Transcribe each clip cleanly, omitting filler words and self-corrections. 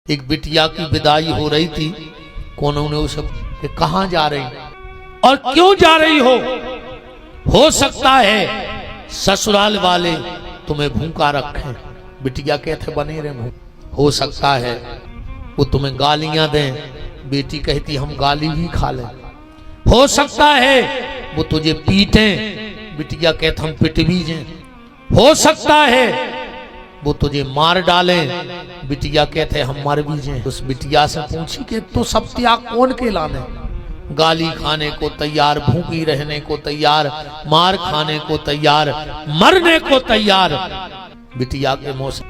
एक बिटिया की विदाई हो रही थी, कौनों ने उसे कि कहाँ जा रही और क्यों जा रही हो सकता है ससुराल वाले तुम्हें भूखा रखें। बिटिया कहते बने रहे भूख, हो सकता है वो तुम्हें गालियां दें। बेटी कहती हम गाली भी खा लें। हो सकता है वो तुझे पीटें। बिटिया कहते हम पिट भी जाएं। हो सकता है वो तुझे मार डालें। बिटिया कहते हम मर भी जाएं। उस बिटिया से पूछी कि तो सब त्याग कौन के लाने? गाली खाने को तैयार, भूखी रहने को तैयार, मार खाने को तैयार, मरने को तैयार। बिटिया के मुंह से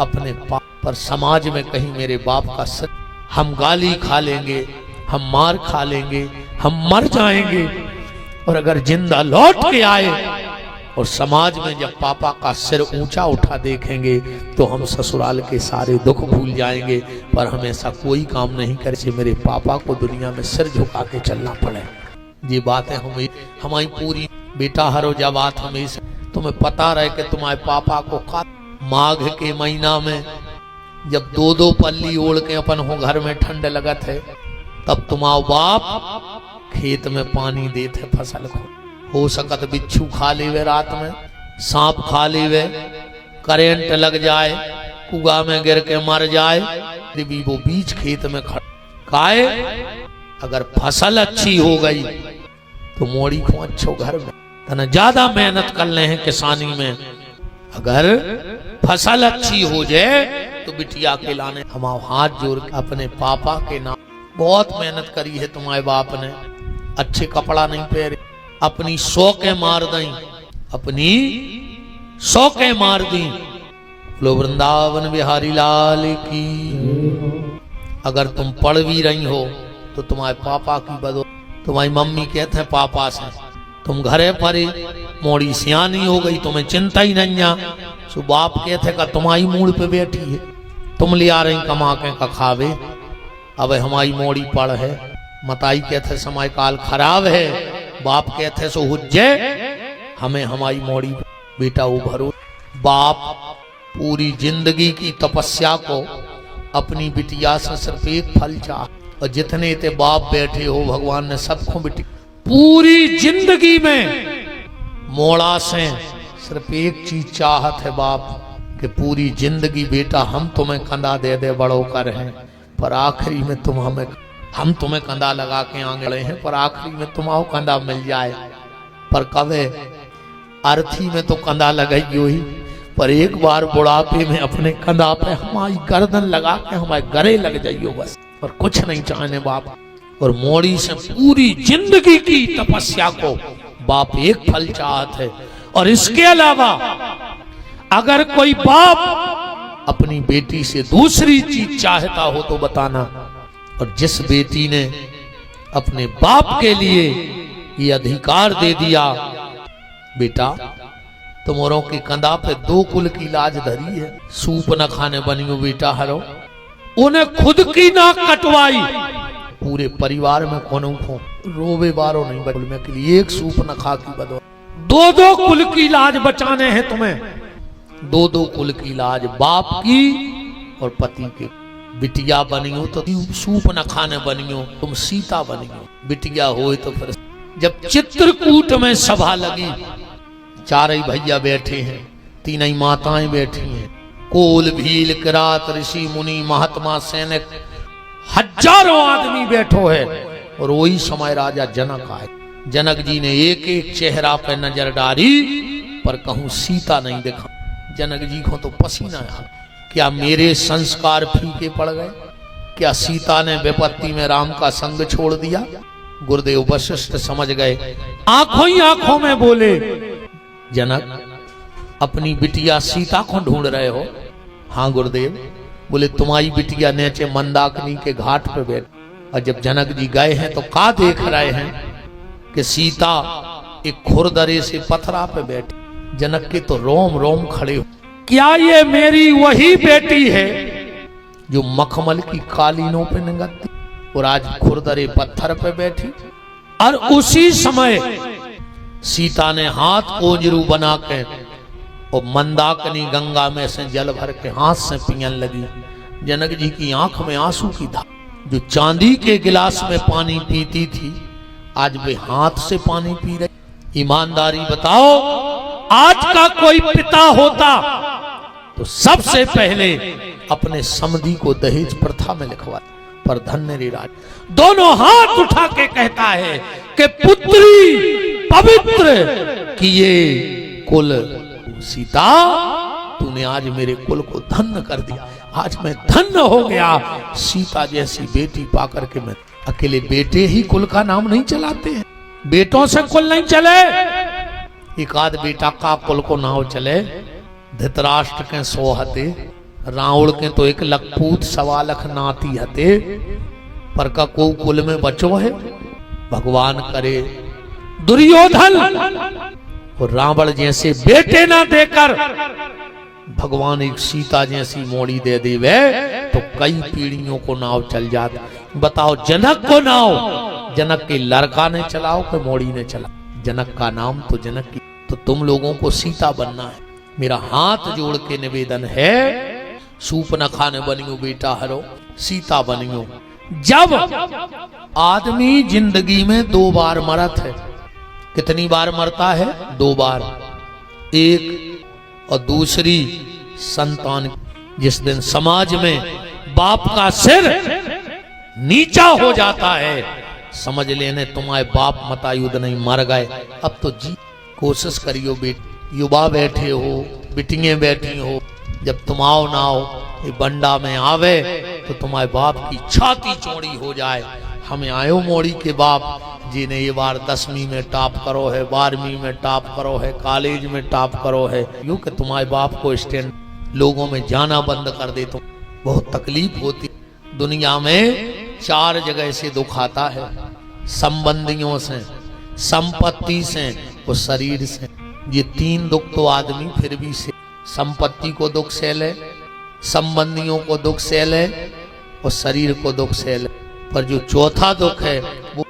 अपने पाप पर समाज में कहीं मेरे बाप का सच, हम गाली खा लेंगे, हम मार खा लेंगे, हम मर जाएंगे, और अगर जिंदा लौट के आए और समाज में जब पापा का सिर ऊंचा उठा देखेंगे तो हम ससुराल के सारे दुख भूल जाएंगे। पर हम ऐसा कोई काम नहीं करे मेरे पापा को दुनिया में सिर झुका के चलना पड़े। ये बातें हमारी पूरी बेटा हरो जब बात हमेशा तुम्हें पता रहे कि तुम्हारे पापा को माघ के महीना में जब दो पल्ली ओढ़ के अपन हो घर में ठंड लगत है, तब तुम्हारा बाप खेत में पानी देते फसल को। हो सकत बिच्छू खा लेवे, रात में सांप खा लेवे, करेंट लग जाए, कुआ में गिर के मर जाए, देवी वो बीज खेत में खाए। अगर फसल अच्छी हो गई तो मोड़ी को अच्छो घर में तना ज्यादा मेहनत कर ले हैं किसानी में। अगर फसल अच्छी हो जाए तो बिटिया के लाने हम हाथ जोड़ के अपने पापा के नाम, बहुत मेहनत करी है तुम्हारे बाप ने, अच्छे कपड़ा नहीं पहने, अपनी शौकें मार दी, अपनी शौकें मार दी। लो वृंदावन बिहारी लाल की। अगर तुम पढ़ भी रही हो तो तुम्हारे पापा की बदौलत, तुम्हारी मम्मी कहते हैं पापा से तुम घरे परी मोड़ी सियानी हो गई, तुम्हें चिंता ही नहीं आ। सो बाप कहते का तुम्हारी मूड पे बैठी है, तुम ले आ रही कमा के का खावे। अब हमारी मोड़ी पड़ है, मताई कहते समय काल खराब है, बाप कहते सो हुज्जे हमें हमारी मोड़ी बेटा उभरो। बाप पूरी जिंदगी की तपस्या को अपनी बिटिया से सिर्फ एक फल चाह, और जितने ते बाप बैठे हो भगवान ने सबको बिटी पूरी जिंदगी में मोड़ा से सिर्फ एक चीज चाहत है बाप कि पूरी जिंदगी बेटा हम तुम्हें कंधा दे दे बड़ो कर हैं, पर आखिरी में हम तुम्हें कंधा लगा के आंगड़े हैं, पर आखिरी में तुम्हारा कंधा मिल जाए। पर कवे अर्थी में तो कंधा लगाई ही, पर एक बार बुढ़ापे में अपने कंधा पे हमारी गर्दन लगा के हमारे गले लग जाइयो बस, और कुछ नहीं चाहने बाप। और मोड़ी से पूरी जिंदगी की तपस्या को बाप एक फल चाहत है। और इसके अलावा अगर कोई बाप अपनी बेटी से दूसरी चीज चाहता हो तो बताना। और जिस बेटी ने अपने बाप के लिए ये अधिकार दे दिया, बेटा तुम्हारों के कंधा पे 2 कुल की लाज धरी है, सूप न खाने बनियो बेटा हरो, उन्हें खुद की ना कटवाई, पूरे परिवार में कोनों को रोवे बारो नहीं बचल में के लिए एक सूप न खा की बदो। 2 कुल की लाज बचाने हैं तुम्हें, 2 कुल की लाज, बाप की और पति के। बिटिया बनियो तो सूप न खाने बनियो, तुम सीता बनियो। बिटिया हो तो फिर जब चित्रकूट में सभा लगी, 4 भैया बैठे हैं, 3 माताएं बैठी हैं, कोल भील किरात ऋषि मुनि महात्मा सैनिक हजारों आदमी बैठो है। और वही समय राजा जनक आए। जनक जी ने एक एक चेहरा पे नजर डाली, पर कहूं सीता नहीं देखा। जनक जी को तो पसीना आया, क्या मेरे संस्कार फीके पड़ गए? क्या सीता ने विपत्ति में राम का संग छोड़ दिया? गुरुदेव वशिष्ठ समझ गए, आंखों ही आंखों में बोले, जनक अपनी बिटिया सीता को ढूंढ रहे हो? हाँ गुरुदेव। बोले तुम्हारी बिटिया नीचे मंदाकिनी के घाट पर बैठ। और जब जनक जी गए हैं तो का देख रहे हैं कि सीता एक खुरदरे से पथरा पे बैठी। जनक के तो रोम रोम खड़े हो, क्या ये मेरी वही बेटी है जो मखमल की कालीनों पे निगलती और आज खुरदरे पत्थर पे बैठी? और उसी समय सीता ने हाथ कोजरू बना के और मंदाकिनी गंगा में से जल भर के हाथ से पियन लगी। जनक जी की आंख में आंसू की धार। जो चांदी के गिलास में पानी पीती थी, आज वे हाथ से पानी पी रही। ईमानदारी बताओ, आज का कोई पिता होता तो सबसे पहले अपने समधी को दहेज प्रथा में लिखवा, पर धन्य रे राज दोनों हाथ उठा के कहता है कि पुत्री पवित्र कि ये कुल सीता, तूने आज मेरे कुल को धन्य कर दिया। आज मैं धन्य हो गया। सीता जैसी बेटी पाकर के मैं, अकेले बेटे ही कुल का नाम नहीं चलाते हैं, बेटों से कुल नहीं चले। एक आध बेटा का कुल को नाव चले। धृतराष्ट्र के 100 हते, रावण के तो 1 लाख पूत 1.25 लाख नाती हते, पर का को कुल में बचो है। भगवान करे दुर्योधन और रावण जैसे बेटे ना देकर भगवान एक सीता जैसी मोड़ी दे देवे तो कई पीढ़ियों को नाव चल जाता। बताओ, जनक को नाव जनक के लड़का ने चलाओ कि मोड़ी ने चला? जनक का नाम तो जनक की। तो तुम लोगों को सीता बनना है। मेरा हाथ जोड़ के निवेदन है, सूप न खाने बनियो बेटा हरो, सीता बनियो। जब आदमी जिंदगी में 2 बार मरत है, कितनी बार मरता है? 2 बार। एक और दूसरी संतान। जिस दिन समाज में बाप का सिर नीचा हो जाता है, समझ लेने तुम्हारे बाप मतायुद्ध नहीं, मर गए। अब तो जी कोशिश करियो बेटी, युवा बैठे हो, बिटियां बैठी हो, जब तुम आओ ना आओ ये बंडा में आवे तो तुम्हारे बाप की छाती चौड़ी हो जाए। हमें आयो मोड़ी के बाप जिन्हें ये बार 10वीं में टॉप करो है, 12वीं में टॉप करो है, कॉलेज में टॉप करो है, यूं कि तुम्हारे बाप को स्टैंड लोगों में जाना बंद कर दे तो बहुत तकलीफ होती। दुनिया में 4 जगह से दुख आता है, संबंधियों से, संपत्ति से और शरीर से। ये 3 दुख तो आदमी फिर भी से, संपत्ति को दुख सहले, संबंधियों को दुख सहले और शरीर को दुख सहले, पर जो चौथा दुख है वो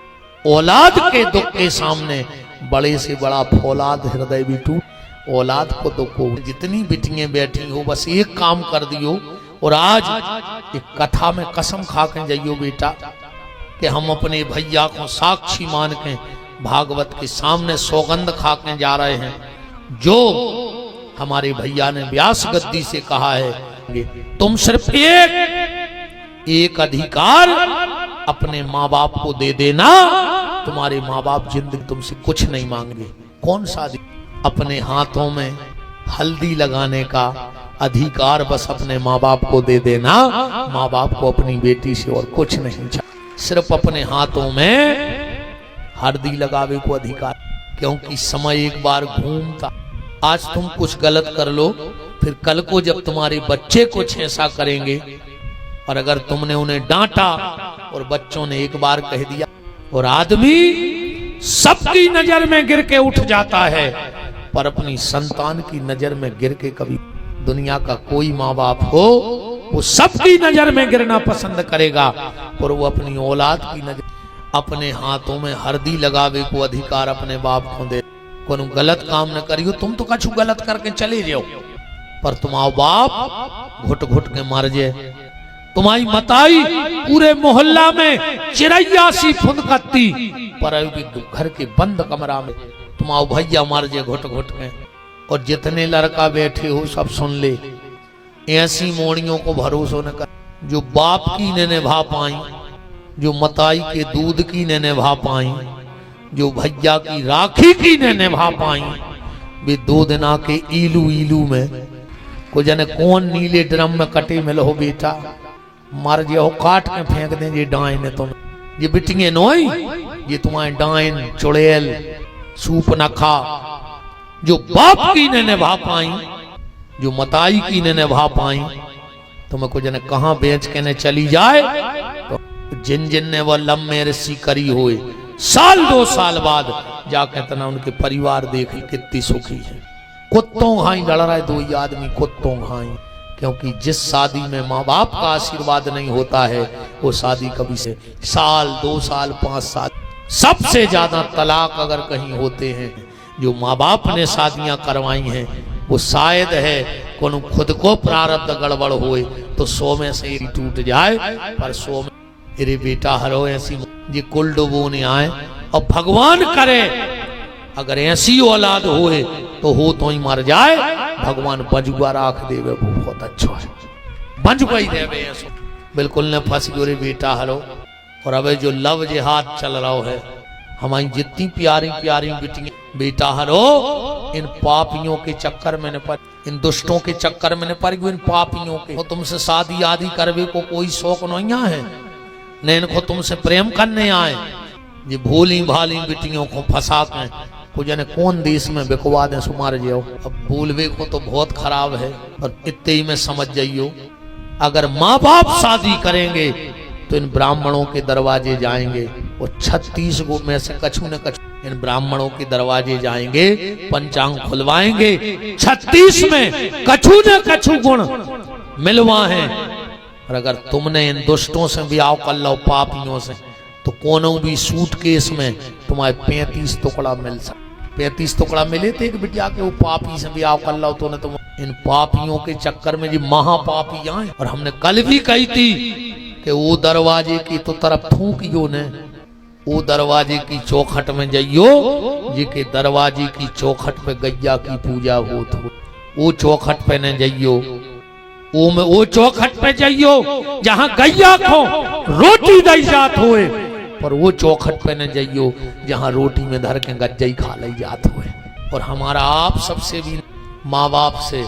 औलाद के दुख के सामने बड़े से बड़ा फौलाद हृदय भी टूट। औलाद को दुख हो, जितनी बिटियां बैठी हो बस एक काम कर दियो। और आज एक कथा में कसम खा के जाइयो बेटा कि हम अपने भैया को साक्षी मान के भागवत के सामने सौगंध खा के जा रहे हैं। जो हमारे भैया ने व्यास गद्दी से कहा है, तुम सिर्फ एक अधिकार अपने माँ बाप को दे देना, तुम्हारे माँ बाप जिंदगी तुमसे कुछ नहीं मांगे। कौन सा? अपने हाथों में हल्दी लगाने का अधिकार बस अपने माँ बाप को दे देना। माँ बाप को अपनी बेटी से और कुछ नहीं चाहिए, सिर्फ अपने हाथों में हल्दी लगावे को अधिकार। क्योंकि समय एक बार घूमता। आज तुम कुछ गलत कर लो, फिर कल को जब तुम्हारे बच्चे कुछ ऐसा करेंगे, और अगर तुमने उन्हें डांटा और बच्चों ने एक बार कह दिया, और आदमी सबकी नजर में गिर के उठ जाता है, पर अपनी संतान की नजर में गिर के कभी, दुनिया का कोई माँ बाप हो वो सबकी नजर में गिरना पसंद करेगा, और वो अपनी औलाद की नजर, अपने हाथों में हल्दी लगावे को अधिकार अपने बाप को दे। कोनो गलत काम न करियो, तुम तो कछु गलत करके चले जाओ, पर तुम्हारा बाप घुट घुट के मर जाए। तुम्हारी मताई पूरे मोहल्ला में चिड़ैया सी फुदकती, पर घर के बंद कमरा में तुम्हारा भैया मर जाए घुट घुट के। और जितने लड़का बैठे हो सब सुन ले, ऐसी मोड़ियों को भरोसा न कर। जो बाप की ने निभा पाई, जो मताई के दूध की ने निभा पाई, जो भैया की राखी की ने निभा पाई, वे 2 दिन आके ईलू ईलू में को जने कौन नीले ड्रम में कटे में लो बेटा, मर जाओ, काट के फेंक दे ये डाइन। तुम ये बिटिंगे नोई, ये तुम्हारे डाइन चुड़ैल सूप न खा। जो बाप की ने निभा पाई, जो मताई की ने निभा पाई, तुम्हें को जने कहां बेच के ने चली जाए, तो जिन जिन ने वह लम्बे रस्सी करी हुए, 1-2 साल बाद जाके तना उनके परिवार देखी कितनी सुखी है। कुत्तों घाई लड़ रहा है 2 आदमी, कुत्तों घाई। क्योंकि जिस शादी में माँ बाप का आशीर्वाद नहीं होता है, वो शादी कभी से 1 साल 2 साल 5 साल। सबसे ज्यादा तलाक अगर कहीं होते हैं, जो माँ बाप ने शादियां करवाई हैं, वो शायद है कोनो खुद को प्रारब्ध गड़बड़ होए तो 100 में से एक टूट जाए, पर 100 में अरे बेटा हरो ऐसी ये कुल डुबो ने आए। और भगवान करे अगर ऐसी औलाद होए तो हो तो ही मर जाए, भगवान बजुआ राख देवे, वो बहुत अच्छा है, बजुआ ही देवे ऐसो बिल्कुल न फंस गयो रे बेटा हरो। और अब जो लव जिहाद चल रहा है, हमारी जितनी प्यारी प्यारी बेटियां बेटा हरो इन पापियों के चक्कर में न पड़, इन दुष्टों के चक्कर में न पड़ गयो, इन पापियों के। तो तुमसे शादी आदि करवे को कोई शौक नहीं है, न इनको तुमसे प्रेम करने आए। ये भोली भाली बेटियों को फंसा के को जाने कौन देश में बिकवा दे सुमार जाओ। अब बोलवे को तो बहुत खराब है, और इतने ही में समझ जाइयो अगर माँ बाप शादी करेंगे तो इन ब्राह्मणों के दरवाजे जाएंगे, और 36 गो में से कछु न कछु इन ब्राह्मणों के दरवाजे जाएंगे, पंचांग खुलवाएंगे, 36 में कछु न कछु गुण मिलवा है। और अगर तुमने इन दुष्टों से ब्याह कर लो, पापियों से, तो कोनो भी सूटकेस में तुम्हारे 35 टुकड़ा मिल सकता। 35 टुकड़ा मिले थे एक बिटिया के, वो पापी से ब्याह कर लो तो न तुम इन पापियों के चक्कर में जी महापापी आए। और हमने कल भी कही थी कि वो दरवाजे की तो तरफ थूकियो ने, वो दरवाजे की चौखट में जाइयो जी के दरवाजे की चौखट पे गैया की पूजा हो, वो चौखट पे न जाइयो, वो चौखट पे जाइयो जहां गैया को रोटी दई जात होए, पर वो चौखट पे न जाइयो जहां रोटी में धर के गज्जई खा ली जात होए। और हमारा आप सबसे भी माँ बाप से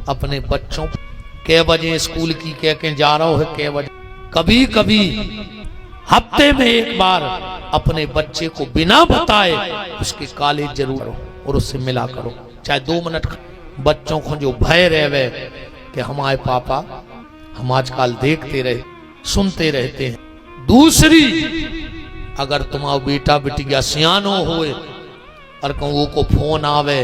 अपने बच्चों के बजे स्कूल की कह के जा रहा है, के बजे कभी कभी हफ्ते में एक बार अपने बच्चे को बिना बताए उसके कॉलेज जरूर करो और उससे मिला करो, चाहे 2 मिनट। बच्चों को जो भय रहे कि हमारे पापा हम आजकल देखते रहे सुनते रहते हैं। दूसरी, अगर तुम्हारा बेटा बिटिया सियानो होए और कहूँ वो को फोन आवे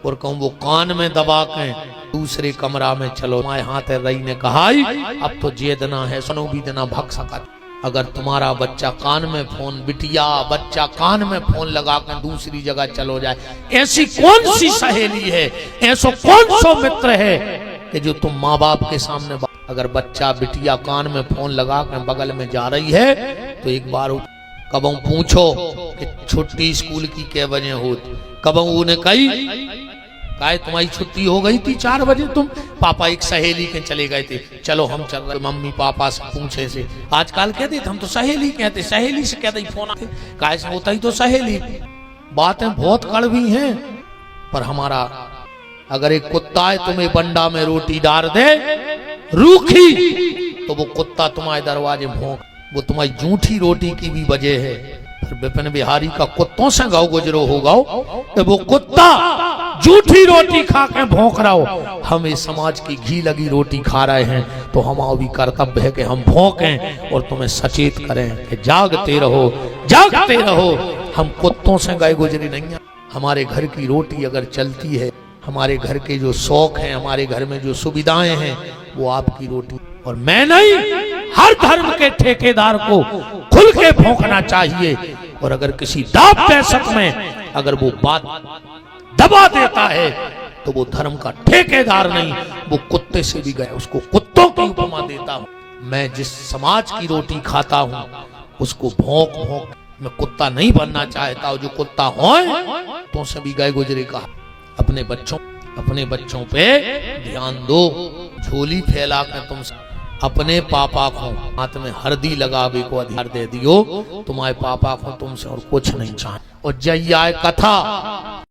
और कहूँ वो कान में दबा के दूसरे कमरा में चलो, हमारे हाथ रही ने कहा अब तो जे देना है सुनो भी देना भग सकत। अगर तुम्हारा बच्चा कान में फोन, बिटिया बच्चा कान में फोन लगा कर दूसरी जगह चलो जाए, ऐसी कौन सी सहेली है, ऐसा कौन सा मित्र है कि जो तुम माँ बाप के सामने अगर बच्चा बिटिया कान में फोन लगा कर बगल में जा रही है तो एक बार कब पूछो कि छुट्टी स्कूल की क्या बजे होती, कब उन्हें कही तुम्हारी छुट्टी हो गई थी 4 बजे, तुम पापा एक सहेली के चले गए थे, चलो हम चल रहे। मम्मी पापा से पूछे से आजकल कहते हम तो सहेली कहते, सहेली से कहते फोन आते, काय से होता ही तो सहेली। बातें बहुत कड़वी हैं, पर हमारा अगर एक कुत्ता है तुम्हें बंडा में रोटी डाल दे रूखी, तो वो कुत्ता तुम्हारे दरवाजे भौंक, वो तुम्हारी जूठी रोटी की भी वजह है। फिर विपिन बिहारी का कुत्तों से गाँव गुजरो होगा तो वो कुत्ता जूठी रोटी खा के भौंक रहा हो, हम इस समाज की घी लगी रोटी खा रहे हैं, तो हमारा भी कर्तव्य है कि हम भौंकें और तुम्हें सचेत करें कि जागते रहो जागते रहो। हम कुत्तों से गए गुजरे नहीं हैं। हमारे घर की रोटी अगर चलती है, हमारे घर के जो शौक हैं, हमारे घर में जो सुविधाएं हैं, वो आपकी रोटी। और मैं नहीं, हर धर्म के ठेकेदार को खुल के भौंकना चाहिए। और अगर किसी दाब पैसक में अगर वो बात दबा देता है तो वो धर्म का ठेकेदार नहीं, वो कुत्ते से भी गया, उसको कुत्तों की उपमा देता हूँ। मैं जिस समाज की रोटी खाता हूँ उसको भौंक भौंक, मैं कुत्ता नहीं बनना चाहता, जो कुत्ता हो तो से भी गए गुजरे का। अपने बच्चों पे ध्यान दो, झोली फैला कर तुम अपने पापा को हाथ में हल्दी लगावे को अधिकार दे दियो, तुम्हारे पापा को तुमसे और कुछ नहीं चाहे। और जय कथा